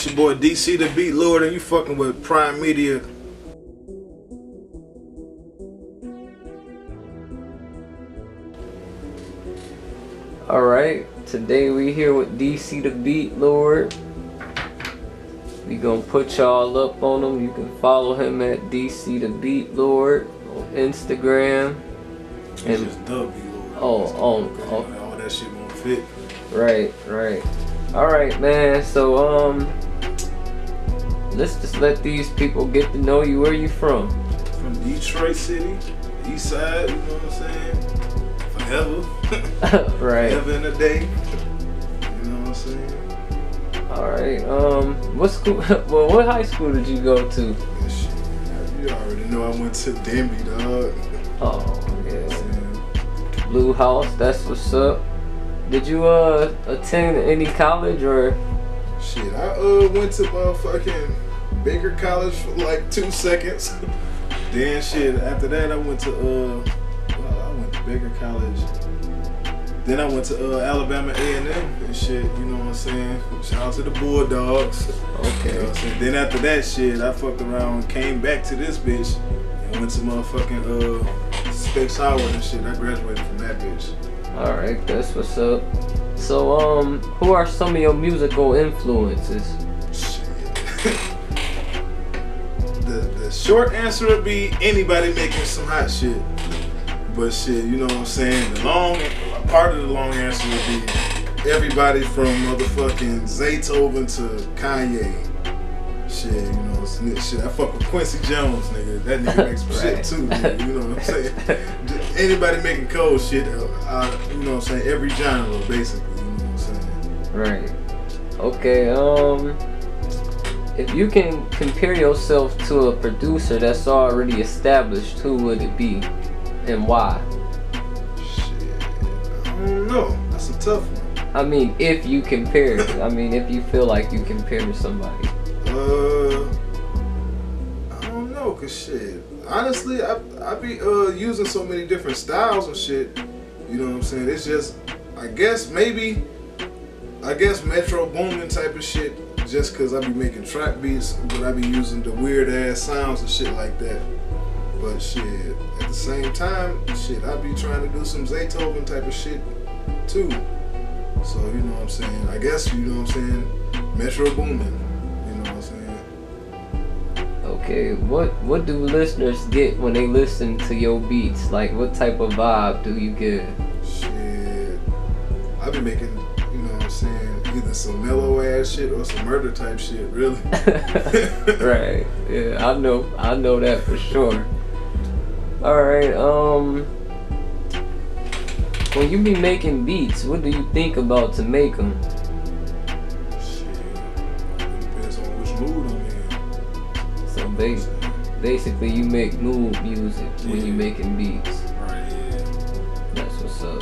It's your boy DC the Beat Lord, and you fucking with Prime Media. Alright, today we here with DC the Beat Lord. We gonna put y'all up on him. You can follow him at DC the Beat Lord on Instagram. And just W Lord. All that shit won't fit. Right. Alright, man, so let's just let these people get to know you. Where you from? From Detroit City, East Side, you know what I'm saying? Forever. Right. Forever in a day. You know what I'm saying? Alright, what school well, what high school did you go to? Yeah, shit. You already know I went to Denby, dog. Oh, yeah. Blue House, that's what's up. Did you attend any college or? Shit, I went to fucking Baker College for like 2 seconds. Then shit, after that I went to Baker College. Then I went to Alabama A&M and shit, you know what I'm saying? Shout out to the Bulldogs. Okay. You know what I'm saying? Then after that shit, I fucked around and came back to this bitch and went to motherfucking Specs Howard and shit. I graduated from that bitch. Alright, that's what's up. So, who are some of your musical influences? Shit. the short answer would be anybody making some hot shit. But shit, you know what I'm saying? Part of the long answer would be everybody from motherfucking Zaytoven to Kanye. Shit, you know, shit. I fuck with Quincy Jones, nigga. That nigga makes some shit too, nigga. You know what I'm saying? Anybody making cold shit, you know what I'm saying? Every genre, basically. You know what I'm saying? Right. Okay. If you can compare yourself to a producer that's already established, who would it be, and why? Shit, I don't know. That's a tough one. I mean, if you compare, I mean, if you feel like you compare to somebody. I don't know, cause shit. Honestly, I be using so many different styles and shit. You know what I'm saying? It's just, I guess Metro Boomin type of shit. Just cause I be making trap beats, but I be using the weird ass sounds and shit like that. But shit, at the same time, shit, I be trying to do some Zaytoven type of shit too. So you know what I'm saying? I guess you know what I'm saying. Metro Boomin. Okay, what do listeners get when they listen to your beats? Like, what type of vibe do you get? Shit, I be making, you know what I'm saying, either some mellow ass shit or some murder type shit, really. Right, yeah, I know that for sure. Alright, when you be making beats, what do you think about to make them? Basically, you make mood music when you making beats. Right, yeah. That's what's up.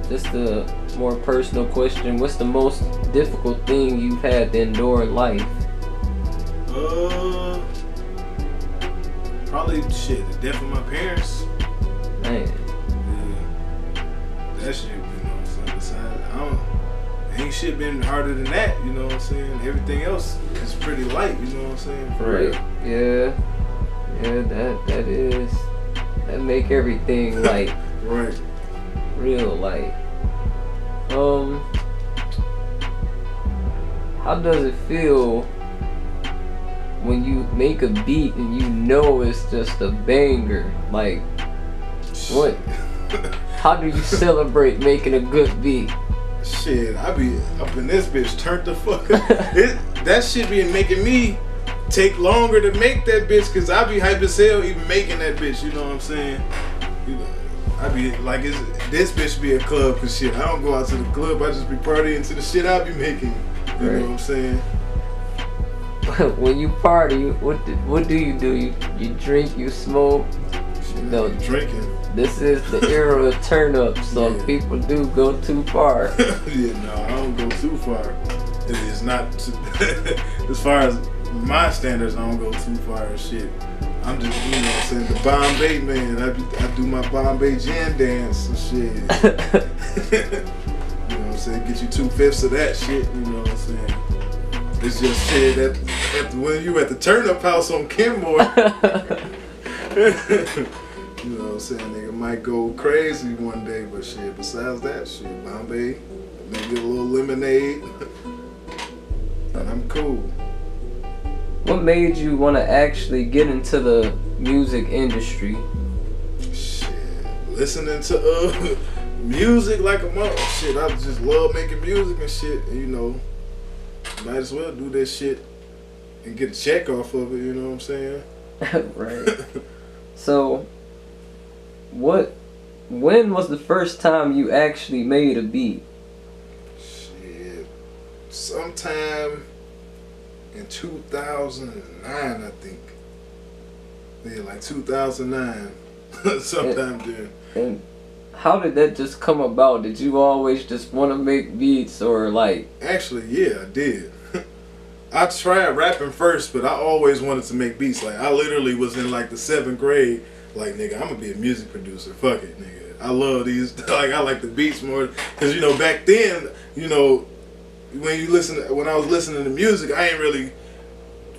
Just a more personal question. What's the most difficult thing you've had to endure in life? Probably shit, the death of my parents. Man. Yeah. That shit, you know what I'm saying? Besides, ain't shit been harder than that, you know what I'm saying? Everything else is pretty light, you know what I'm saying? Right. Yeah. Yeah, that make everything light. Right. Real light. How does it feel when you make a beat and you know it's just a banger? Like, what? How do you celebrate making a good beat? Shit, I be up in this bitch turned the fuck up. That shit be making me take longer to make that bitch, cause I be hype as hell even making that bitch, you know what I'm saying? You know, I be like, this bitch be a club, cause shit, I don't go out to the club, I just be partying to the shit I be making. You know what I'm saying? When you party, what do? You drink, you smoke? No, drinking. This is the era of turn up, so yeah. People do go too far. Yeah, no, I don't go too far. It is not as far as my standards. I don't go too far and shit. I'm just, you know what I'm saying, the Bombay man. I do my Bombay jam dance and shit. You know what I'm I'm saying? Get you 2/5 of that shit, you know what I'm saying? It's just shit that when you at the turn up house on Kenmore, you know what I'm saying? Nigga might go crazy one day, but shit, besides that shit, Bombay, maybe a little lemonade, and I'm cool. What made you want to actually get into the music industry? Shit, listening to music like a mother. Shit, I just love making music and shit. And, you know, might as well do that shit and get a check off of it. You know what I'm saying? Right. So, when was the first time you actually made a beat? Shit, sometime in 2009, I think. Yeah, like 2009, sometime then. And how did that just come about? Did you always just want to make beats, or like? Actually, yeah, I did. I tried rapping first, but I always wanted to make beats. Like, I literally was in like the 7th grade, like, nigga, I'm gonna be a music producer. Fuck it, nigga. I love these, like, I like the beats more. Cause, you know, back then, you know, when I was listening to music, I ain't really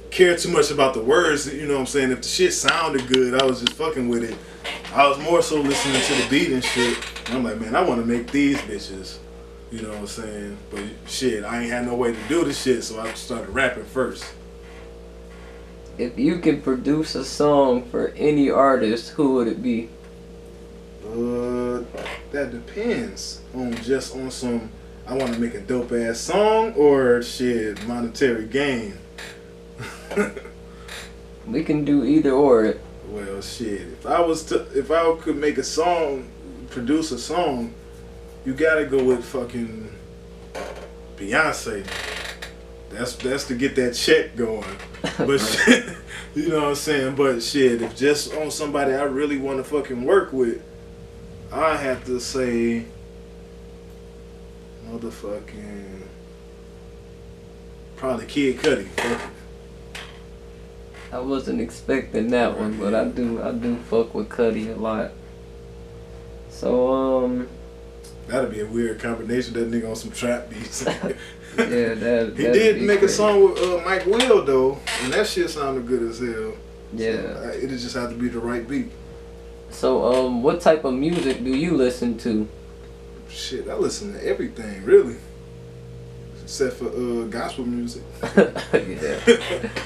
care too much about the words, you know what I'm saying? If the shit sounded good, I was just fucking with it. I was more so listening to the beat and shit. And I'm like, man, I want to make these bitches. You know what I'm saying? But shit, I ain't had no way to do the shit, so I started rapping first. If you could produce a song for any artist, who would it be? That depends on some, I want to make a dope ass song, or shit, monetary gain. We can do either or. Well, shit, if I could make a song, produce a song, you gotta go with fucking Beyonce. That's to get that check going. But shit, you know what I'm saying? But shit, if just on somebody I really want to fucking work with, I have to say motherfucking probably Kid Cudi. Fuck it. I wasn't expecting that one, but I do fuck with Cudi a lot. So that'd be a weird combination. That nigga on some trap beats. Yeah, he did make a song with Mike Will though, and that shit sounded good as hell. Yeah, so, it just had to be the right beat. So what type of music do you listen to? Shit, I listen to everything really, except for gospel music. Yeah,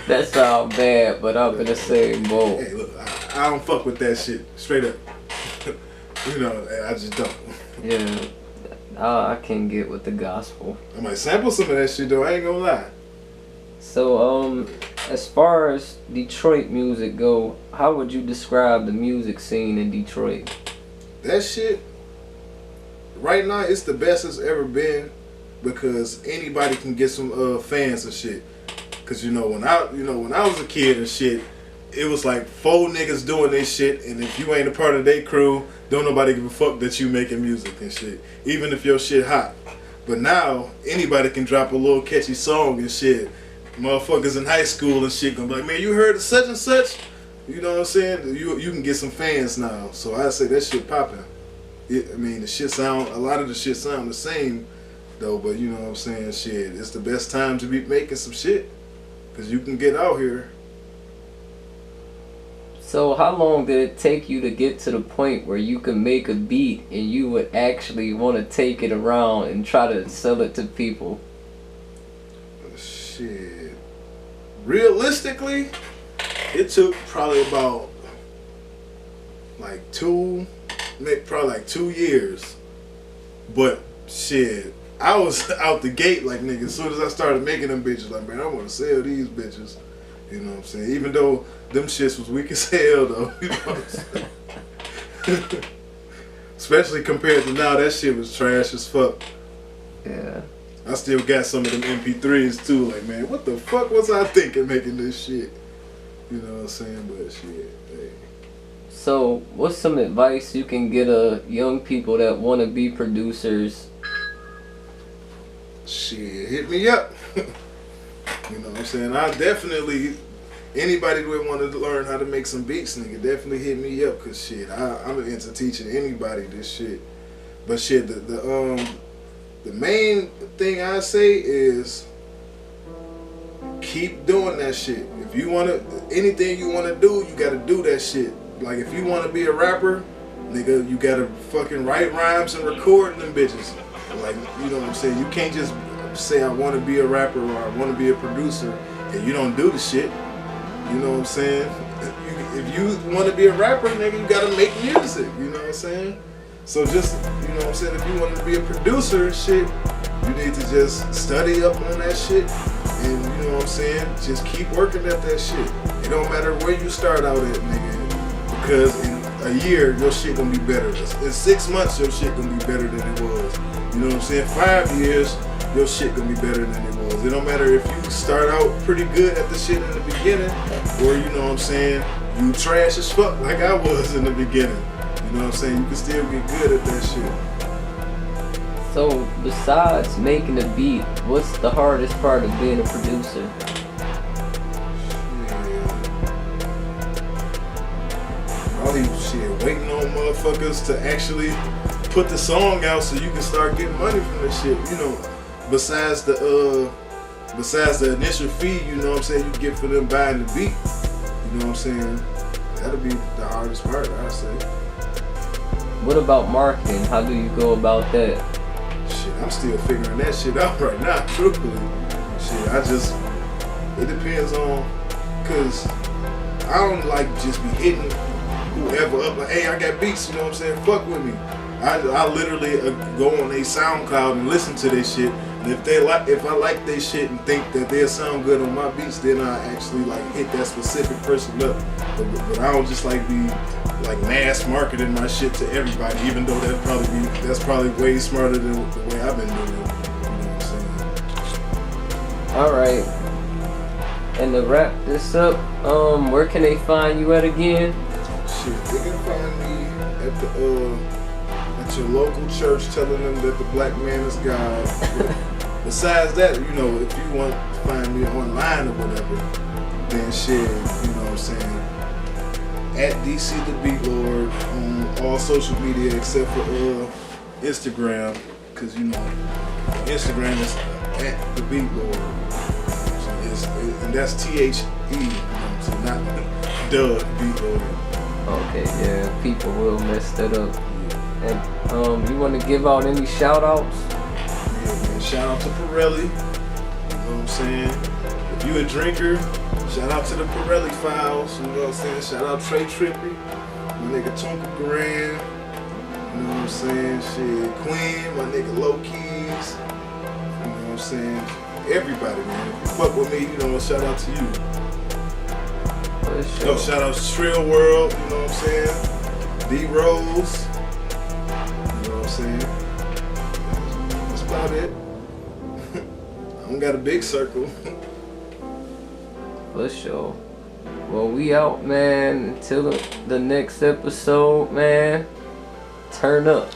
that sounds bad, but I'm in the same boat. Hey, look, I don't fuck with that shit. Straight up. You know, I just don't. Yeah, I can't get with the gospel. I might sample some of that shit though, I ain't gonna lie. So, as far as Detroit music go, how would you describe the music scene in Detroit? That shit, right now, it's the best it's ever been because anybody can get some fans and shit. Cause when I was a kid and shit, it was like 4 niggas doing this shit, and if you ain't a part of their crew, don't nobody give a fuck that you making music and shit, even if your shit hot. But now, anybody can drop a little catchy song and shit. Motherfuckers in high school and shit gonna be like, man, you heard of such and such? You know what I'm saying? You can get some fans now. So I say that shit popping. I mean, a lot of the shit sound the same, though, but you know what I'm saying? Shit, it's the best time to be making some shit. Cause you can get out here. So how long did it take you to get to the point where you could make a beat and you would actually want to take it around and try to sell it to people? Shit. Realistically, it took probably about probably like 2 years. But shit, I was out the gate like nigga. As soon as I started making them bitches, like, man, I want to sell these bitches. You know what I'm saying? Even though them shits was weak as hell though. You know what I'm saying? Especially compared to now, that shit was trash as fuck. Yeah. I still got some of them MP3s too. Like, man, what the fuck was I thinking making this shit? You know what I'm saying? But shit, hey. So, what's some advice you can get young people that want to be producers? Shit, hit me up. You know what I'm saying? I definitely, anybody that want to learn how to make some beats, nigga, definitely hit me up. Cause shit, I'm into teaching anybody this shit. But shit, the main thing I say is keep doing that shit. If you wanna, anything you wanna do, you gotta do that shit. Like if you wanna be a rapper, nigga, you gotta fucking write rhymes and record them bitches. Like, you know what I'm saying? You can't just say I wanna be a rapper or I wanna be a producer and you don't do the shit. You know what I'm saying? If you wanna be a rapper, nigga, you gotta make music. You know what I'm saying? So just, you know what I'm saying? If you wanna be a producer and shit, you need to just study up on that shit. And you know what I'm saying? Just keep working at that shit. It don't matter where you start out at, nigga. Because in a year, your shit gonna be better. In 6 months, your shit gonna be better than it was. You know what I'm saying? 5 years, your shit gonna be better than it was. It don't matter if you start out pretty good at the shit in the beginning, or you know what I'm saying, you trash as fuck like I was in the beginning. You know what I'm saying? You can still get good at that shit. So, besides making a beat, what's the hardest part of being a producer? Probably shit, waiting on motherfuckers to actually put the song out so you can start getting money from this shit. You know, besides the initial fee, you know what I'm saying, you get for them buying the beat. You know what I'm saying? That'll be the hardest part, I'd say. What about marketing? How do you go about that? Shit, I'm still figuring that shit out right now, truthfully. Shit, it depends on, cause I don't like just be hitting whoever up like, hey, I got beats, you know what I'm saying? Fuck with me. I literally go on a SoundCloud and listen to their shit, and if I like their shit and think that they'll sound good on my beats, then I actually like hit that specific person up. But I don't just like be like mass marketing my shit to everybody, even though that's probably way smarter than the way I've been doing it. You know what I'm saying? Alright. And to wrap this up, where can they find you at again? Shit, they can find me at your local church telling them that the black man is God. But besides that, you know, if you want to find me online or whatever, then shit, you know what I'm saying, at DC the Beat Lord on all social media except for Instagram, because you know Instagram is at the Beat Lord, and that's THE, so not the Beat Lord. Okay, yeah, people will mess that up. And you want to give out any shout outs? Yeah, man, shout out to Perelli, you know what I'm saying? If you a drinker, shout out to the Perelli Files, you know what I'm saying? Shout out Trey Trippy, my nigga Tonka Grand, you know what I'm saying? Shit, Queen, my nigga Low Keys, you know what I'm saying? Everybody, man. If you fuck with me, you know, shout out to you. Sure. Yo, shout out to Trill World, you know what I'm saying? D Rose, you know what I'm saying? That's about it. I don't got a big circle. For sure. Well, we out, man. Until the next episode, man. Turn up.